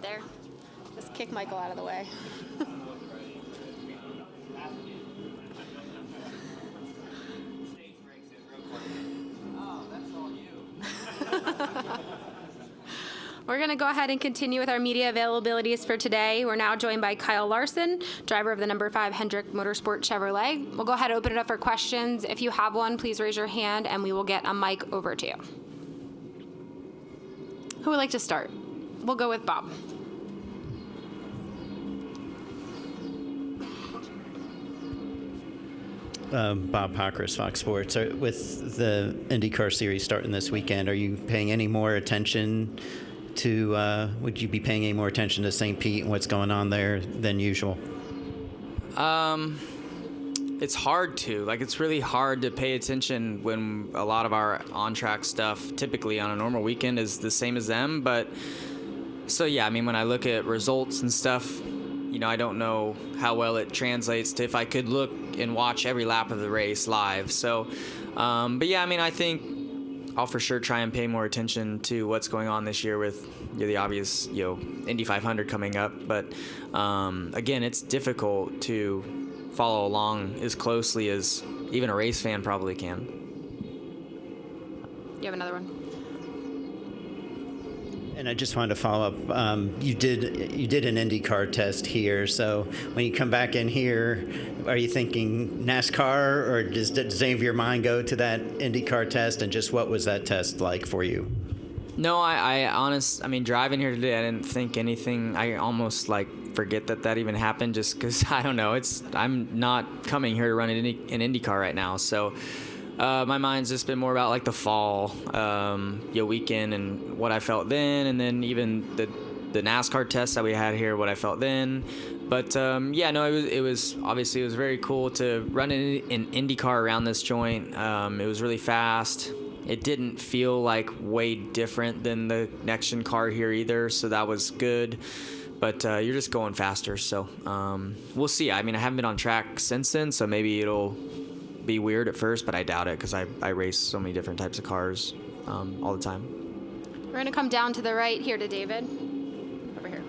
out there. Just kick Michael out of the way. We're going to go ahead and continue with our media availabilities for today. We're now joined by Kyle Larson, driver of the number 5 Hendrick Motorsport Chevrolet. We'll go ahead and open it up for questions. If you have one, please raise your hand and we will get a mic over to you. Who would like to start? We'll go with Bob. Bob Pockris, Fox Sports. With the IndyCar series starting this weekend, are you paying any more attention to, would you be paying any more attention to St. Pete and what's going on there than usual? It's hard to. It's really hard to pay attention when a lot of our on-track stuff typically on a normal weekend is the same as them. But, so yeah, I mean, when I look at results and stuff, I don't know how well it translates to if I could look and watch every lap of the race live. So, but yeah, I mean, I think I'll for sure try and pay more attention to what's going on this year with the obvious, Indy 500 coming up. But again, it's difficult to follow along as closely as even a race fan probably can. You have another one? And I just wanted to follow up. You did an IndyCar test here, so when you come back in here, are you thinking NASCAR, or does any of your mind go to that IndyCar test? And just what was that test like for you? No, I mean, driving here today, I didn't think anything. I almost forget that even happened, just because I don't know. I'm not coming here to run an IndyCar right now, so. My mind's just been more about the fall weekend and what I felt then, and then even the NASCAR test that we had here, what I felt then. But it was obviously very cool to run an IndyCar around this joint. It was really fast. It didn't feel way different than the next-gen car here either, so that was good. But you're just going faster, so we'll see. I mean, I haven't been on track since then, so maybe it'll be weird at first, but I doubt it because I race so many different types of cars all the time. We're going to come down to the right here to David. Over here.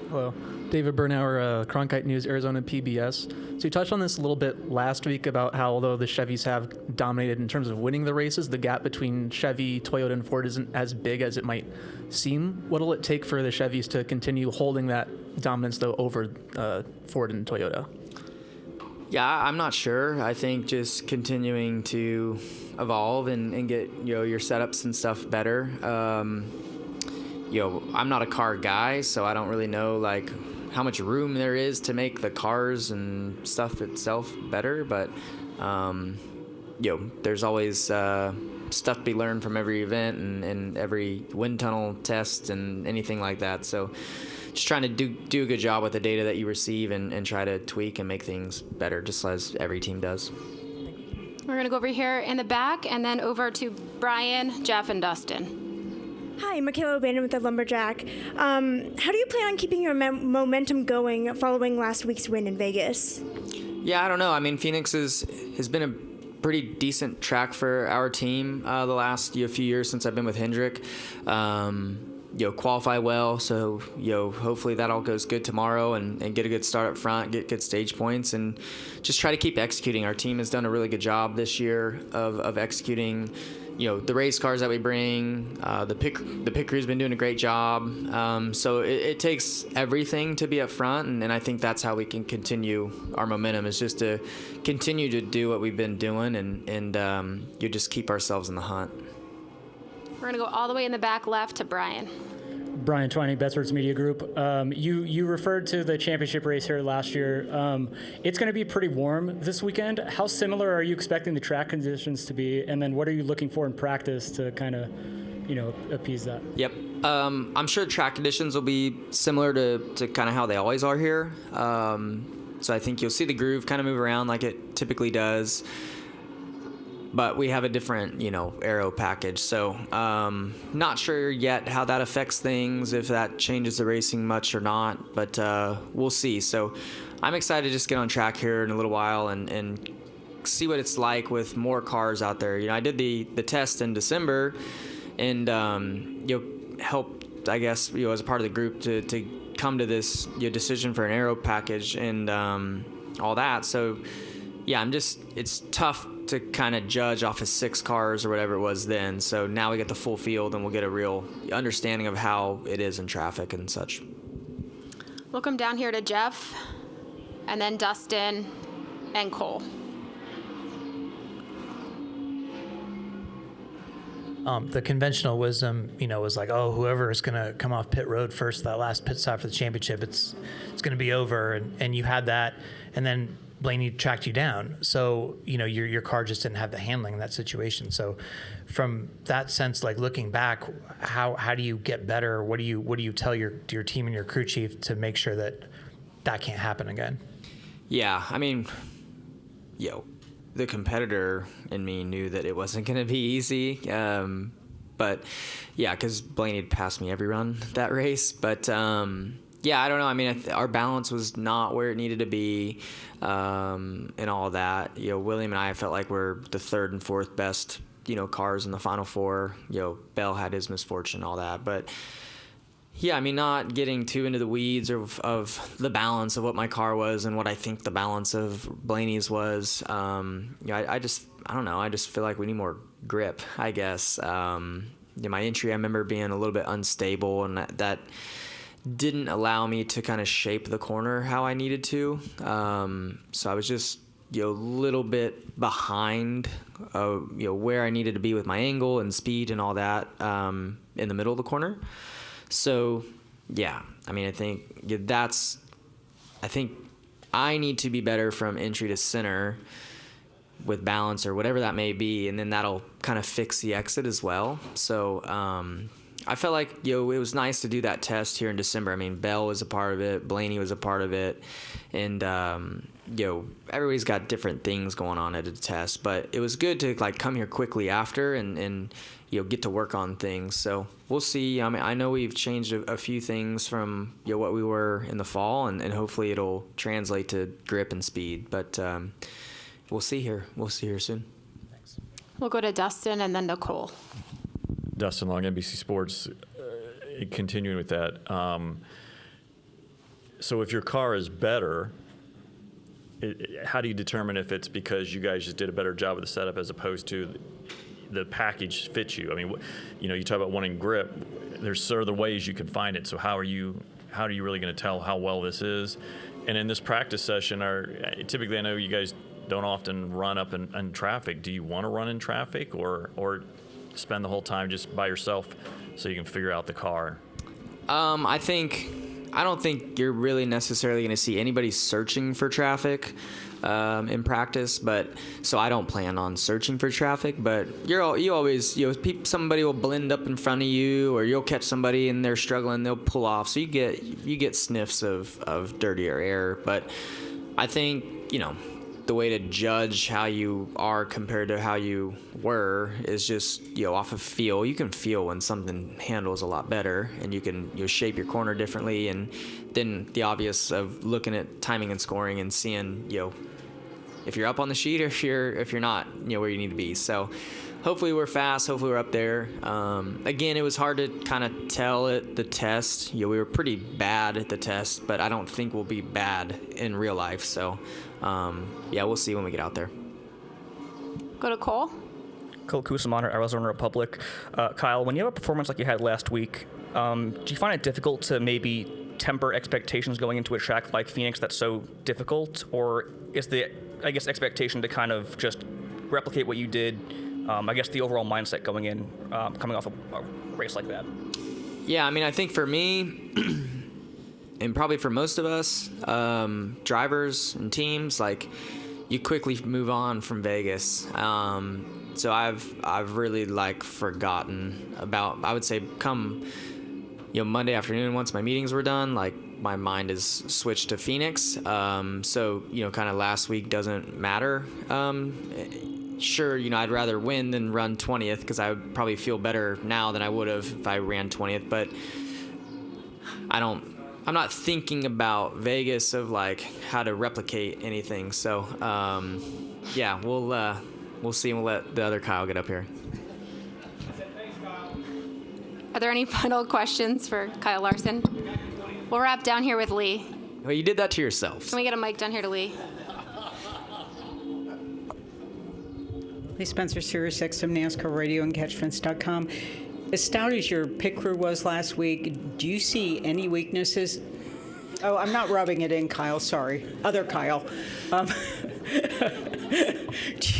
Hello. David Bernauer, Cronkite News, Arizona PBS. So you touched on this a little bit last week about how although the Chevys have dominated in terms of winning the races, the gap between Chevy, Toyota, and Ford isn't as big as it might seem. What will it take for the Chevys to continue holding that dominance, though, over Ford and Toyota? Yeah, I'm not sure. I think just continuing to evolve and get your setups and stuff better. I'm not a car guy, so I don't really know how much room there is to make the cars and stuff itself better. But there's always stuff to be learned from every event and every wind tunnel test and anything like that. So. Just trying to do a good job with the data that you receive and try to tweak and make things better, just as every team does. We're going to go over here in the back and then over to Brian, Jeff, and Dustin. Hi, Michaela O'Bannon with the Lumberjack. How do you plan on keeping your momentum going following last week's win in Vegas? Yeah, I don't know. I mean, Phoenix has been a pretty decent track for our team the last few years since I've been with Hendrick. Qualify well, so hopefully that all goes good tomorrow and get a good start up front, get good stage points, and just try to keep executing. Our team has done a really good job this year of executing the race cars that we bring. The pit crew's been doing a great job, so it takes everything to be up front, and I think that's how we can continue our momentum, is just to continue to do what we've been doing and you just keep ourselves in the hunt. We're going to go all the way in the back left to Brian. Brian Twining, Bestwords Media Group. You referred to the championship race here last year. It's going to be pretty warm this weekend. How similar are you expecting the track conditions to be? And then what are you looking for in practice to kind of, appease that? Yep. I'm sure track conditions will be similar to kind of how they always are here. So I think you'll see the groove kind of move around like it typically does. But we have a different, aero package. So not sure yet how that affects things, if that changes the racing much or not. But we'll see. So I'm excited to just get on track here in a little while and see what it's like with more cars out there. I did the test in December and helped I guess, as a part of the group to come to this decision for an aero package and all that. So, yeah, it's tough to kind of judge off of 6 cars or whatever it was then. So now we get the full field and we'll get a real understanding of how it is in traffic and such. We'll come down here to Jeff, and then Dustin and Cole. The conventional wisdom, was like, oh, whoever is going to come off pit road first, that last pit stop for the championship, it's going to be over. And you had that, and then Blaney tracked you down. So, your car just didn't have the handling in that situation. So from that sense, like looking back, how do you get better? What do you tell your team and your crew chief to make sure that can't happen again? Yeah, I mean, the competitor in me knew that it wasn't going to be easy. But yeah, because Blaney had passed me every run that race. But yeah, I don't know. I mean, our balance was not where it needed to be, and all that. William and I felt like we're the 3rd and 4th best, cars in the Final Four. Bell had his misfortune, all that. But yeah, I mean, not getting too into the weeds of the balance of what my car was and what I think the balance of Blaney's was. I don't know. I just feel like we need more grip, I guess. My entry, I remember being a little bit unstable, and that didn't allow me to kind of shape the corner how I needed to. So I was just, a little bit behind, where I needed to be with my angle and speed and all that, in the middle of the corner. So, yeah, I mean, I think I need to be better from entry to center with balance or whatever that may be, and then that'll kind of fix the exit as well. So, I felt like, it was nice to do that test here in December. I mean, Bell was a part of it, Blaney was a part of it, and, everybody's got different things going on at a test, but it was good to, come here quickly after and get to work on things. So we'll see. I mean, I know we've changed a few things from what we were in the fall, and hopefully it'll translate to grip and speed. But we'll see here. We'll see here soon. Thanks. We'll go to Dustin and then Nicole. Dustin Long, NBC Sports. Continuing with that. So if your car is better, how do you determine if it's because you guys just did a better job of the setup as opposed to the package fits you? I mean, you talk about wanting grip. There's other ways you can find it. So how are you really going to tell how well this is? And in this practice session, typically I know you guys don't often run up in traffic. Do you want to run in traffic or spend the whole time just by yourself so you can figure out the car? I don't think you're really necessarily going to see anybody searching for traffic in practice, but so I don't plan on searching for traffic. But you always somebody will blend up in front of you, or you'll catch somebody and they're struggling, they'll pull off. So you get sniffs of dirtier air. But I think the way to judge how you are compared to how you were is just off of feel. You can feel when something handles a lot better, and you can shape your corner differently, and then the obvious of looking at timing and scoring and seeing if you're up on the sheet or if you're not where you need to be. So hopefully we're fast, hopefully we're up there. Again, it was hard to kind of tell at the test. We were pretty bad at the test, but I don't think we'll be bad in real life. So yeah, we'll see when we get out there. Go to Cole. Cole Cusimano, Arizona Republic. Kyle, when you have a performance like you had last week, do you find it difficult to maybe temper expectations going into a track like Phoenix that's so difficult? Or is the, expectation to kind of just replicate what you did, the overall mindset going in, coming off a race like that? Yeah, I mean, I think for me, and probably for most of us, drivers and teams, you quickly move on from Vegas. So I've really forgotten about, I would say, come Monday afternoon, once my meetings were done, my mind is switched to Phoenix. So kind of last week doesn't matter. Sure, I'd rather win than run 20th, because I would probably feel better now than I would have if I ran 20th. But I'm not thinking about Vegas of how to replicate anything. So yeah, we'll see, and we'll let the other Kyle get up here. Are there any final questions for Kyle Larson? We'll wrap down here with Lee. Well, you did that to yourself. Can we get a mic down here to Lee? Lee Spencer, Sirius XM NASCAR Radio and CatchFence.com. As stout as your pit crew was last week, do you see any weaknesses? Oh, I'm not rubbing it in, Kyle. Sorry. Other Kyle. Do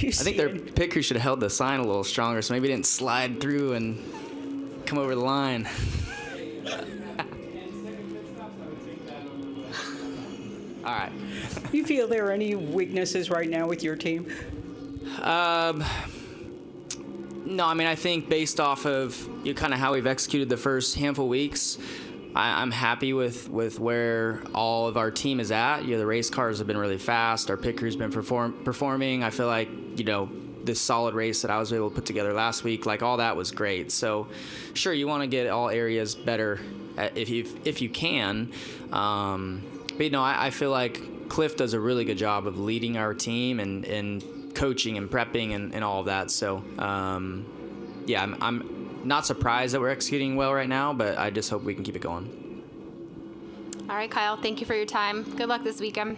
you I think their pit crew should have held the sign a little stronger, so maybe it didn't slide through and come over the line. All right. You feel there are any weaknesses right now with your team? No, I mean, I think based off of kind of how we've executed the first handful of weeks, I'm happy with where all of our team is at. The race cars have been really fast. Our pit crew's been performing. I feel like, this solid race that I was able to put together last week, like all that was great. So, sure, you want to get all areas better if you can. But, I feel like Cliff does a really good job of leading our team and coaching and prepping and all of that. So, I'm not surprised that we're executing well right now, but I just hope we can keep it going. All right, Kyle, thank you for your time. Good luck this weekend.